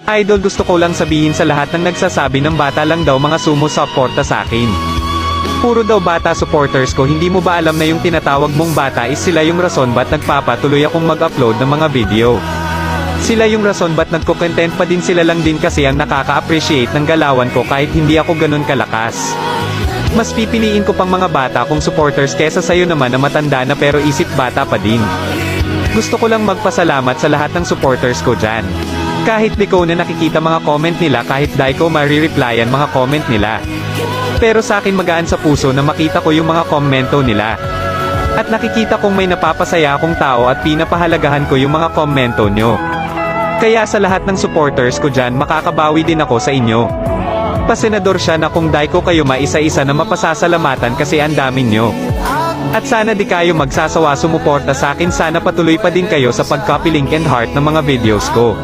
Idol, gusto ko lang sabihin sa lahat ng nagsasabi ng bata lang daw mga sumusuporta sa akin. Puro daw bata supporters ko, hindi mo ba alam na yung tinatawag mong bata is sila yung rason ba't nagpapatuloy akong mag-upload ng mga video. Sila yung rason ba't nagko-content pa din, sila lang din kasi ang nakaka-appreciate ng galawan ko kahit hindi ako ganun kalakas. Mas pipiliin ko pang mga bata kong supporters kesa sayo naman na matanda na pero isip bata pa din. Gusto ko lang magpasalamat sa lahat ng supporters ko dyan. Kahit di ko na nakikita mga comment nila, kahit di ko marireplyan mga comment nila. Pero sa akin magaan sa puso na makita ko yung mga komento nila. At nakikita kong may napapasaya akong tao at pinapahalagahan ko yung mga komento nyo. Kaya sa lahat ng supporters ko dyan, makakabawi din ako sa inyo. Pasenador siya na kung di ko kayo maisa-isa na mapasasalamatan kasi ang dami nyo. At sana di kayo magsasawa sumuporta sa akin, sana patuloy pa din kayo sa pag-copy link and heart ng mga videos ko.